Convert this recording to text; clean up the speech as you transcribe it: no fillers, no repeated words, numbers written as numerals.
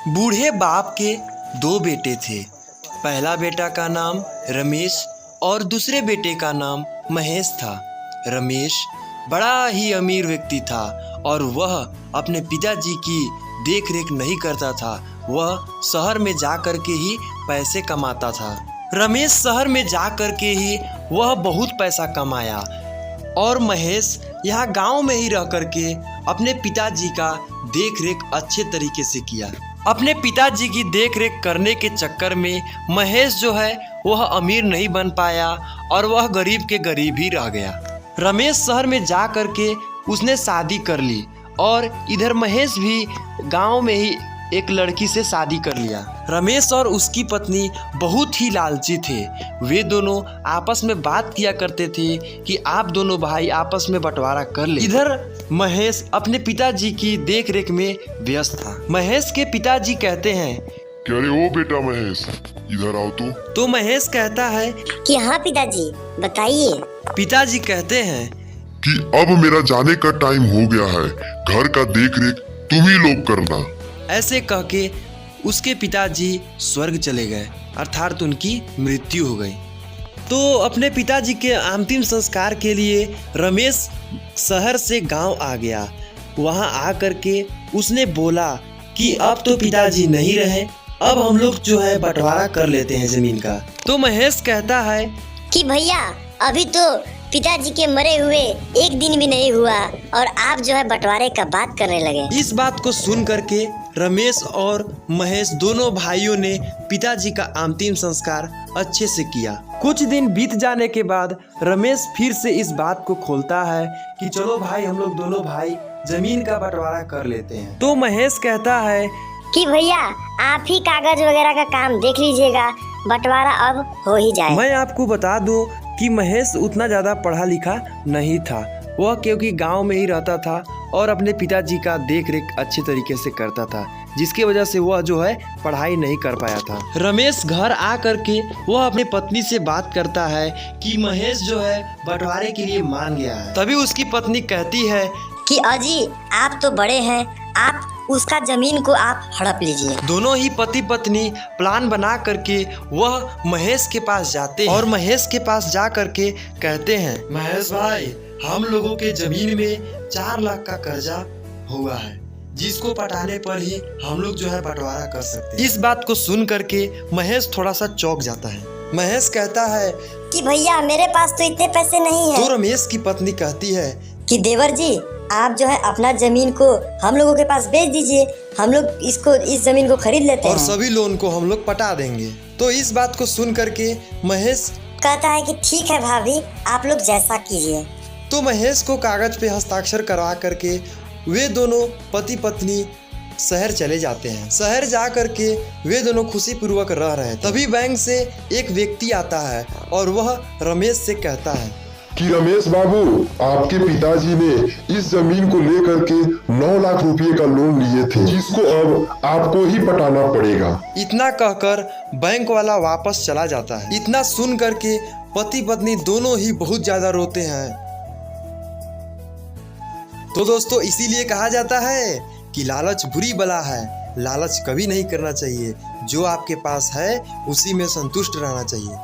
बूढ़े बाप के दो बेटे थे। पहला बेटा का नाम रमेश और दूसरे बेटे का नाम महेश था। रमेश बड़ा ही अमीर व्यक्ति था और वह अपने पिताजी की देख रेख नहीं करता था। वह शहर में जा कर के ही पैसे कमाता था। रमेश शहर में जा कर के ही वह बहुत पैसा कमाया और महेश यहाँ गांव में ही रह कर के अपने पिताजी का देख रेख अच्छे तरीके से किया। अपने पिताजी की देख रेख करने के चक्कर में महेश जो है वह अमीर नहीं बन पाया और वह गरीब के गरीब ही रह गया। रमेश शहर में जा कर के उसने शादी कर ली और इधर महेश भी गांव में ही एक लड़की से शादी कर लिया। रमेश और उसकी पत्नी बहुत ही लालची थे। वे दोनों आपस में बात किया करते थे कि आप दोनों भाई आपस में बंटवारा कर ले। इधर महेश अपने पिताजी की देख रेख में व्यस्त था। महेश के पिताजी कहते हैं, क्या रे ओ बेटा महेश, इधर आओ तो महेश कहता है कि हाँ पिताजी बताइए। पिताजी कहते हैं कि अब मेरा जाने का टाइम हो गया है, घर का देख रेख तुम ही लोग करना। ऐसे कह के उसके पिताजी स्वर्ग चले गए, अर्थात उनकी मृत्यु हो गई। तो अपने पिताजी के अंतिम संस्कार के लिए रमेश शहर से गांव आ गया। वहां आकर के उसने बोला कि अब तो पिताजी नहीं रहे, अब हम लोग जो है बंटवारा कर लेते हैं जमीन का। तो महेश कहता है कि भैया अभी तो पिताजी के मरे हुए एक दिन भी नहीं हुआ और आप जो है बंटवारे का बात करने लगे। इस बात को सुन करके रमेश और महेश दोनों भाइयों ने पिताजी का अंतिम संस्कार अच्छे से किया। कुछ दिन बीत जाने के बाद रमेश फिर से इस बात को खोलता है कि चलो भाई हम लोग दोनों भाई जमीन का बंटवारा कर लेते हैं। तो महेश कहता है कि भैया आप ही कागज वगैरह का काम देख लीजिएगा, बंटवारा अब हो ही जाए। मैं आपको बता दूं कि महेश उतना ज़्यादा पढ़ा लिखा नहीं था। वह क्योंकि गांव में ही रहता था और अपने पिताजी का देख रेख अच्छे तरीके से करता था, जिसकी वजह से वह जो है पढ़ाई नहीं कर पाया था। रमेश घर आ करके वह अपनी पत्नी से बात करता है कि महेश जो है बंटवारे के लिए मान गया है। तभी उसकी पत्नी कहती है कि अजी आप तो बड़े हैं, आप उसका जमीन को आप हड़प लीजिए। दोनों ही पति पत्नी प्लान बना करके वह महेश के पास जाते हैं और महेश के पास जा करके कहते हैं, महेश भाई हम लोगों के जमीन में 4 लाख का कर्जा हुआ है, जिसको पटाने पर ही हम लोग जो है बंटवारा कर सकते हैं। इस बात को सुन करके महेश थोड़ा सा चौंक जाता है। महेश कहता है कि भैया मेरे पास तो इतने पैसे नहीं है। तो रमेश की पत्नी कहती है कि देवर जी आप जो है अपना जमीन को हम लोगों के पास बेच दीजिए, हम लोग इस जमीन को खरीद लेते हैं और सभी लोन को हम लोग पटा देंगे। तो इस बात को सुन करके महेश कहता है कि ठीक है भाभी आप लोग जैसा कीजिए। तो महेश को कागज पे हस्ताक्षर करवा करके वे दोनों पति पत्नी शहर चले जाते हैं। शहर जा करके वे दोनों खुशी पूर्वक रह रहे हैं। तभी बैंक से एक व्यक्ति आता है और वह रमेश से कहता है कि रमेश बाबू आपके पिताजी ने इस जमीन को लेकर के 9 लाख रुपए का लोन लिए थे, जिसको अब आपको ही पटाना पड़ेगा। इतना कहकर बैंक वाला वापस चला जाता है। इतना सुन करके पति पत्नी दोनों ही बहुत ज्यादा रोते हैं। तो दोस्तों इसीलिए कहा जाता है कि लालच बुरी बला है, लालच कभी नहीं करना चाहिए। जो आपके पास है उसी में संतुष्ट रहना चाहिए।